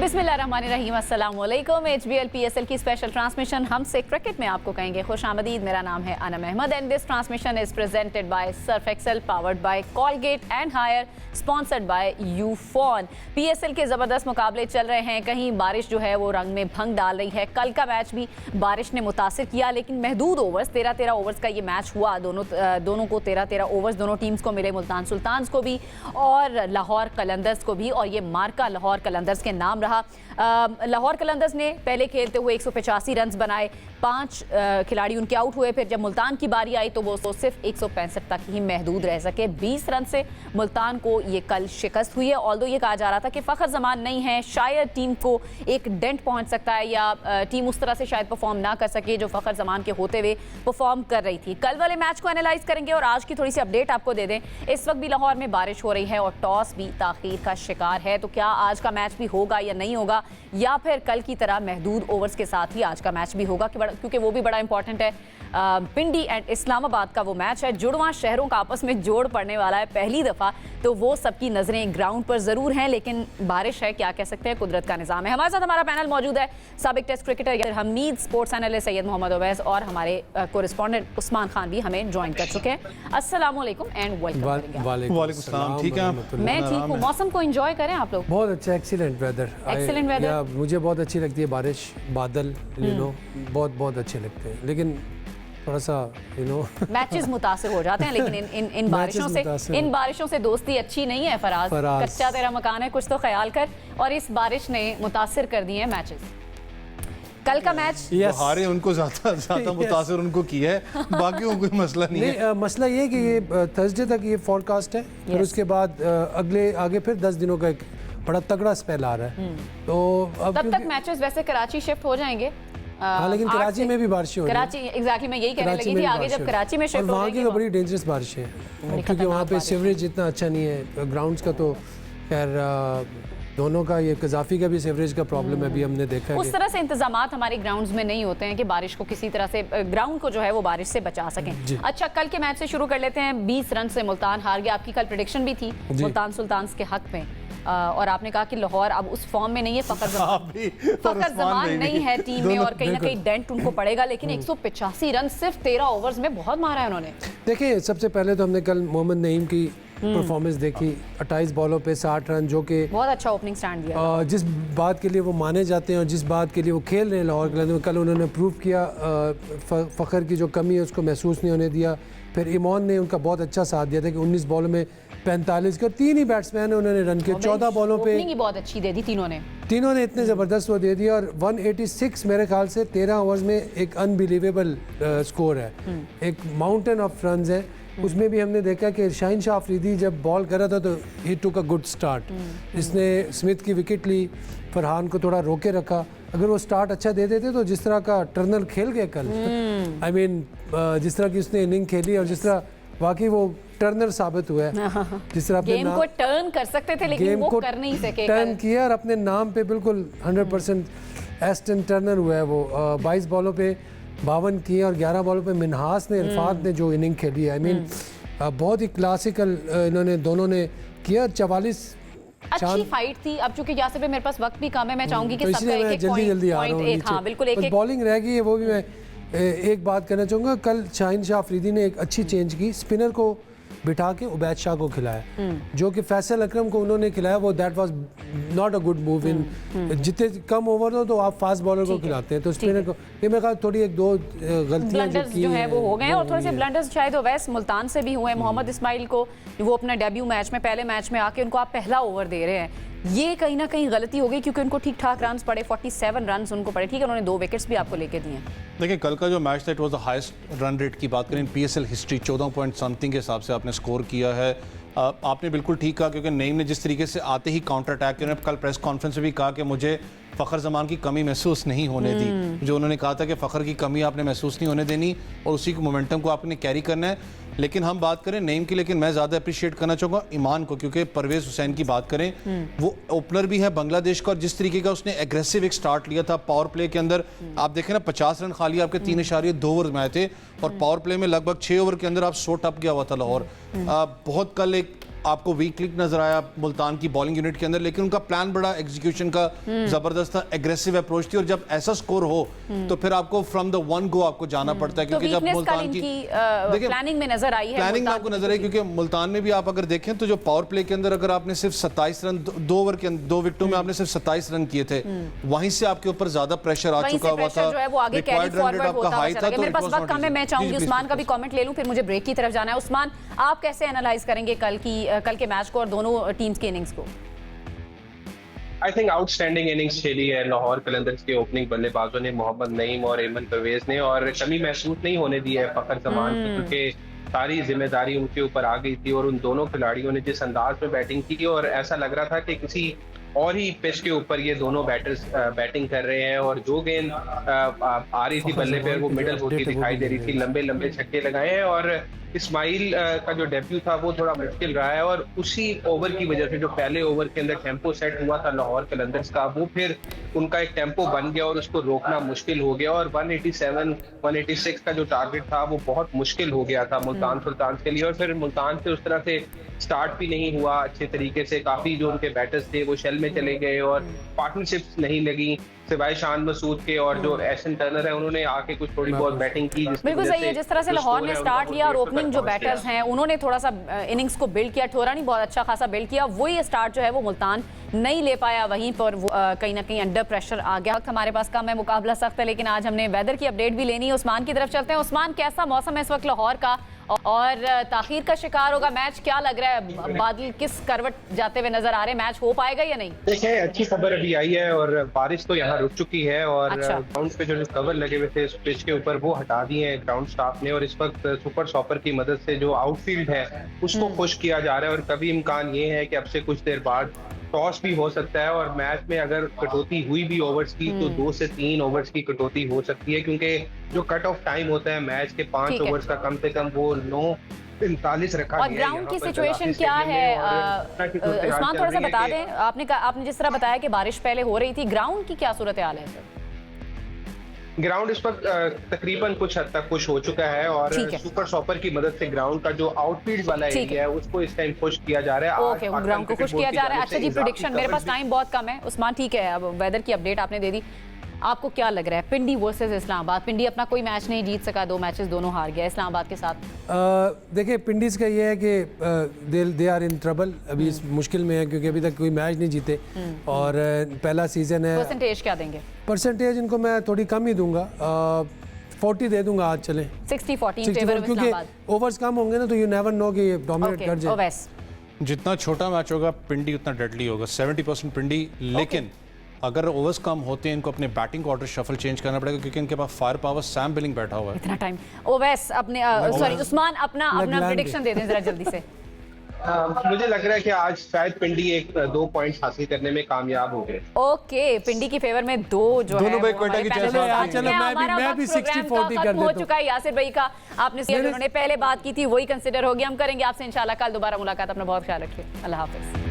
बिस्मिल्लाहिर्रहमानिर्रहीम, अस्सलाम वालेकुम। HBL PSL की स्पेशल ट्रांसमिशन हमसे क्रिकेट में आपको कहेंगे खुशामदीद। मेरा नाम है Anam Ahmed and this transmission is presented by Surf Excel, powered by Colgate and Haier, sponsored by Ufone. PSL के ज़बरदस्त मुकाबले चल रहे हैं। कहीं बारिश जो है वो रंग में भंग डाल रही है। कल का मैच भी बारिश ने मुतासिर किया, लेकिन महदूद ओवर्स, 13-13 ओवर्स का ये मैच हुआ। दोनों को 13-13 ओवर्स दोनों टीम्स को मिले, मुल्तान सुल्तान्स को भी और लाहौर कलंदर्स को भी, और ये मार्का लाहौर कलंदर्स के नाम रहा। लाहौर कलंदर्स ने पहले खेलते हुए 185 रन्स बनाए, 5 खिलाड़ी उनके आउट हुए। फिर जब मुल्तान की बारी आई तो वो सिर्फ 165 तक ही महदूद रह सके। 20 रन से मुल्तान को ये कल शिकस्त हुई है। ऑल्दो ये कहा जा रहा था कि फ़खर जमान नहीं है, शायद टीम को एक डेंट पहुंच सकता है या टीम उस तरह से शायद परफॉर्म ना कर सके जो फ़खर जमान के होते हुए परफॉर्म कर रही थी। कल वाले मैच को एनालाइज करेंगे और आज की थोड़ी सी अपडेट आपको दे दें। इस वक्त भी लाहौर में बारिश हो रही है और टॉस भी ताखीर का शिकार है। तो क्या आज का मैच भी होगा या नहीं होगा, या फिर कल की तरह महदूद ओवर्स के साथ ही आज का मैच भी होगा, क्योंकि वो भी बड़ा इंपॉर्टेंट है। पिंडी एंड इस्लामाबाद का वो मैच है, जुड़वां शहरों का आपस में जोड़ पड़ने वाला है पहली दफ़ा। तो वो सबकी नज़रें ग्राउंड पर ज़रूर हैं, लेकिन बारिश है, क्या कह सकते हैं, कुदरत का निज़ाम है। हमारे साथ हमारा पैनल मौजूद है, साबिक test cricketer Hamid, sports analyst Syed Mohammad Awais और हमारे कोरिस्पोंडेंट उस्मान खान भी हमें ज्वाइन कर चुके हैं। अस्सलाम वालेकुम एंड वेलकम। वालेकुम सलाम। ठीक है, मैं ठीक हूँ। मौसम को एंजॉय करें आप लोग? बहुत अच्छा, एक्सीलेंट वेदर। एक्सीलेंट वेदर मुझे बहुत अच्छी लगती है बारिश, बादल, बहुत अच्छे लगते हैं। लेकिन थोड़ा सा मैचेस मुतासिर हो जाते हैं, लेकिन इन बारिशों से दोस्ती अच्छी नहीं है। फराज, कच्चा तेरा मकान है, कुछ तो ख्याल कर। और इस बारिश ने मुतासिर कर दिए हैं मैचेस। कल का मैच हारे उनको ज्यादा मुतासिर उनको किया है, बाकी कोई मसला नहीं है। मसला ये कि ये थर्सडे तक ये फॉरकास्ट है, फिर उसके बाद आगे फिर 10 दिनों का एक बड़ा तगड़ा स्पेल आ रहा है। तो अब तब तक मैचेस वैसे कराची शिफ्ट हो जाएंगे। हाँ, लेकिन कराची में भी बारिश हो रही है। कराची एग्जैक्टली मैं यही कहने लगी थी, आगे जब कराची में शिफ्ट वहाँ की तो बड़ी डेंजरस बारिश है, क्योंकि वहाँ पे सीवरेज इतना अच्छा नहीं है ग्राउंड्स का। तो खैर दोनों का, ये कजाफी का भी सीवरेज का प्रॉब्लम है, अभी हमने देखा है। उस तरह से इंतजामात हमारे ग्राउंड्स में नहीं होते हैं कि बारिश को किसी तरह से ग्राउंड को जो है वो बारिश से बचा सकें। अच्छा, कल के मैच से शुरू कर लेते हैं। 20 रन से मुल्तान हार गया। आपकी कल प्रेडिक्शन भी थी मुल्तान सुल्तान्स के हक में, और आपने कहा कि लाहौर अब उस फॉर्म में नहीं है, फ़खर जमान नहीं है टीम में और कहीं ना कहीं डेंट उनको पड़ेगा। लेकिन 185 रन सिर्फ 13 ओवर्स में बहुत मारा है उन्होंने। देखिए, सबसे पहले तो हमने कल मोहम्मद नईम की परफॉर्मेंस देखी, 28 बॉलों पे 60 रन, जो कि बहुत अच्छा ओपनिंग स्टैंड दिया। जिस बात के लिए वो माने जाते हैं और जिस बात के लिए वो खेल रहे हैं लाहौर कलंदर्स में, कल उन्होंने प्रूव किया। फ़खर की जो कमी है उसको महसूस नहीं होने दिया। फिर ईमान ने उनका बहुत अच्छा साथ दिया था कि 19 बॉलों में 45 के, 3 ही बैट्समैन उन्होंने रन किए 14 बॉलों पे। बहुत अच्छी दे दी तीनों ने इतने ज़बरदस्त वो दे दिया। और 186 मेरे ख्याल से 13 ओवर्स में एक अनबिलीवेबल स्कोर है, एक माउंटेन ऑफ रन्स है। उसमें भी हमने देखा कि शाहीन शाह अफरीदी जब बॉल कर रहा था तो ही टुक अ गुड स्टार्ट। इसने स्मिथ की विकेट ली, फरहान को थोड़ा रोके रखा। अगर वो स्टार्ट अच्छा दे देते तो जिस तरह का टर्नर खेल गए कल, आई मीन जिस तरह की उसने इनिंग खेली और जिस तरह वाकई वो टर्नर साबित हुआ है, जिस तरह गेम को टर्न कर सकते थे लेकिन वो कर नहीं सके। टर्न किया और अपने नाम पे बिल्कुल 100% एस्टन टर्नर हुआ है वो। 22 बॉलों पे 52 किए और 11 बॉलों पे मिनहास ने, इरफात ने जो इनिंग खेली है, आई मीन बहुत ही क्लासिकल इन्होंने दोनों ने किया। 44 अच्छी फाइट थी। अब चूंकि यासिर भाई मेरे पास वक्त भी कम है, मैं चाहूंगी कि तो सबका एक जल्दी आ रहा हूं। हाँ बिल्कुल, एक बॉलिंग रह गई है, वो भी मैं एक बात करना चाहूँगा। कल शाहीन शाह अफरीदी ने एक अच्छी चेंज की, स्पिनर को बिठा के उबैद शाह को खिलाया, जो कि फैसल अकरम को उन्होंने खिलाया। वो that was not a good move. इन जितने कम ओवर हो तो आप फास्ट बॉलर को खिलाते हैं, तो स्पिनर को ये मेरे ख्याल थोड़ी 1-2 गलतियां जो है वो हो गए, और थोड़े से ब्लंडर्स शायद ओवैस मुल्तान से भी हुए। मोहम्मद इस्माइल को वो अपना डेब्यू मैच में, पहले मैच में आके उनको आप पहला ओवर दे रहे हैं, ये कहीं ना कहीं गलती हो गई, क्योंकि उनको ठीक ठाक रन पड़े, 47 रन उनको पड़े। ठीक है, उन्होंने 2 विकेट्स भी आपको लेके दिए। देखिए, कल का जो मैच था it was the highest run rate की बात करें PSL हिस्ट्री, 14 पॉइंट समथिंग के हिसाब से आपने स्कोर किया है। आपने बिल्कुल ठीक कहा, क्योंकि नईम ने जिस तरीके से आते ही काउंटर अटैक किया, कल प्रेस कॉन्फ्रेंस में भी कहा कि मुझे फ़खर जमान की कमी महसूस नहीं होने दी। जो उन्होंने कहा था कि फ़खर की कमी आपने महसूस नहीं होने देनी और उसी को मोमेंटम को आपने कैरी करना है। लेकिन हम बात करें नईम की, लेकिन मैं ज़्यादा अप्रिशिएट करना चाहूँगा ईमान को, क्योंकि परवेज़ हुसैन की बात करें, वो ओपनर भी है बांग्लादेश का, और जिस तरीके का उसने एग्रेसिव एक स्टार्ट लिया था पावर प्ले के अंदर। आप देखें ना, 50 रन खाली आपके 3.2 ओवर में आए थे, और पावर प्ले में लगभग 6 ओवर के अंदर आप 100 टप गया हुआ था लाहौर। बहुत कल एक आपको वीक लिंक नजर आया मुल्तान की बॉलिंग यूनिट के अंदर, लेकिन उनका प्लान बड़ा एग्जीक्यूशन का जबरदस्त था, एग्रेसिव अप्रोच थी, और जब ऐसा स्कोर हो तो फिर आपको फ्रॉम द वन गो आपको जाना पड़ता है, क्योंकि जब मुल्तान की देखिए प्लानिंग में नजर आई है, प्लानिंग में आपको नजर आई, क्योंकि मुल्तान में भी आप अगर देखें तो जो पावर प्ले के अंदर अगर आपने सिर्फ 27 रन 2 ओवर के अंदर 2 विकेटों में आपने सिर्फ 27 रन किए थे, वहीं से आपके ऊपर ज्यादा प्रेशर आ चुका हुआ था, जो है वो आगे कैरी फॉरवर्ड होता हुआ चला गया। मेरे पास वक्त कम है, मैं चाहूंगी उस्मान का भी कमेंट ले लूं, फिर मुझे ब्रेक की तरफ जाना है। उस्मान, आप कैसे एनालाइज करेंगे कल के मैच को और दोनों टीम्स की इनिंग्स को? आई थिंक आउटस्टैंडिंग इनिंग्स खेली है लाहौर कलंदर्स के ओपनिंग बल्लेबाजों ने, मोहम्मद नईम और एमन परवेज ने, और कमी महसूस नहीं होने दी है फखर जमान की, क्योंकि सारी जिम्मेदारी उनके ऊपर आ गई थी, और उन दोनों खिलाड़ियों ने जिस अंदाज में बैटिंग की, और ऐसा लग रहा था कि किसी और ही पिच के ऊपर ये दोनों बैटर्स बैटिंग कर रहे हैं, और जो गेंद आ रही थी बल्ले पे वो मिडल होती दिखाई दे रही थी, लंबे लंबे छक्के लगाए हैं, और इस्माइल का जो डेब्यू था वो थोड़ा मुश्किल रहा है, और उसी ओवर की वजह से जो पहले ओवर के अंदर टेम्पो सेट हुआ था लाहौर कलंदर्स का, वो फिर उनका एक टेम्पो बन गया और उसको रोकना मुश्किल हो गया, और 187 186 का जो टारगेट था वो बहुत मुश्किल हो गया था मुल्तान सुल्तान के लिए, और फिर मुल्तान से उस तरह से स्टार्ट भी नहीं हुआ अच्छे तरीके से, काफी जो उनके बैटर्स थे वो शेल में चले गए, और पार्टनरशिप्स नहीं लगी सिवाय शान मसूद के, और जो एसन टर्नर है उन्होंने आके कुछ थोड़ी बहुत बैटिंग की। बिल्कुल सही है, जिस तरह से लाहौर ने स्टार्ट लिया और ओपनिंग जो बैटर्स हैं उन्होंने थोड़ा सा इनिंग्स को बिल्ड किया, ठोरानी बहुत अच्छा खासा बिल्ड किया, वही स्टार्ट जो है वो मुल्तान नहीं ले पाया, वहीं पर वो कहीं ना कहीं अंडर प्रेशर आ गया। वक्त हमारे पास कम है, मुकाबला सख्त है, लेकिन आज हमने वेदर की अपडेट भी लेनी है। उस्मान की तरफ चलते हैं। उस्मान, कैसा मौसम है इस वक्त लाहौर का, और ताखीर का शिकार होगा मैच, क्या लग रहा है, बादल किस करवट जाते हुए नजर आ रहे हैं, मैच हो पाएगा या नहीं? देखिए, अच्छी खबर अभी आई है, और बारिश तो यहाँ रुक चुकी है, और ग्राउंड पे जो कवर लगे हुए थे इस पिच के ऊपर वो हटा दिए हैं ग्राउंड स्टाफ ने, और इस वक्त सुपर शॉपर की मदद से जो आउटफील्ड है उसको खुश किया जा रहा है, और कभी इम्कान ये है कि अब से कुछ देर बाद टॉस भी हो सकता है, और मैच में अगर कटौती हुई भी ओवर्स की तो 2 से 3 ओवर्स की कटौती हो सकती है, क्योंकि जो कट ऑफ टाइम होता है मैच के 5 ओवर्स का कम से कम वो 9:45 रखा और ग्राउंड की सिचुएशन क्या है उस्मान, थोड़ा सा बता दें। आपने जिस तरह बताया कि बारिश पहले हो रही थी, ग्राउंड की क्या सूरत हाल है सर? ग्राउंड इस वक्त तकरीबन कुछ हद तक खुश हो चुका है, और सुपर शॉपर की मदद से ग्राउंड का जो आउटफील्ड वाला एरिया है उसको इस टाइम खुश किया जा रहा है। ओके, ग्राउंड को खुश किया जा रहा है। अच्छा जी, प्रेडिक्शन, मेरे पास टाइम बहुत कम है उस्मान, ठीक है, अब वेदर की अपडेट आपने दे दी, आपको क्या लग रहा है पिंडी वर्सेस इस्लामाबाद? पिंडी अपना कोई मैच नहीं जीत सका, 2 मैचेस दोनों हार गया इस्लामाबाद के साथ। देखिए, पिंडीज का ये है कि दे आर इन ट्रबल, अभी इस मुश्किल में है, क्योंकि अभी तक कोई मैच नहीं जीते, और पहला सीजन है। परसेंटेज क्या देंगे? परसेंटेज इनको मैं थोड़ी कम ही दूंगा, 40 दे दूंगा आज, चले 60-40 फेवर ऑफ इस्लामाबाद। ओवर्स कम होंगे ना तो यू नेवर नो कि डोमिनेट कर जाए। जितना छोटा मैच होगा पिंडी उतना डेडली होगा, 70% पिंडी, लेकिन अगर ओवर्स कम होते हैं इनको अपने बैटिंग ऑर्डर शफल चेंज करना पड़ेगा, क्योंकि इनके पास फायर पावर, सैम बिलिंग बैठा हुआ है। इतना टाइम ओवैस अपने सॉरी उस्मान, अपना प्रेडिक्शन दे दें जरा जल्दी से। मुझे लग रहा है कि आज शायद पिंडी 2 पॉइंट्स हासिल करने में कामयाब हो गए। ओके, पिंडी की फेवर में 2 जो है मैं भी 60-40 कर देता हूं। हो चुका है यासिर भाई का, आपने उन्होंने पहले बात की थी वही कंसिडर होगी, हम करेंगे आपसे इंशाल्लाह कल दोबारा मुलाकात। अपना बहुत ख्याल रखिए, अल्लाह हाफिज।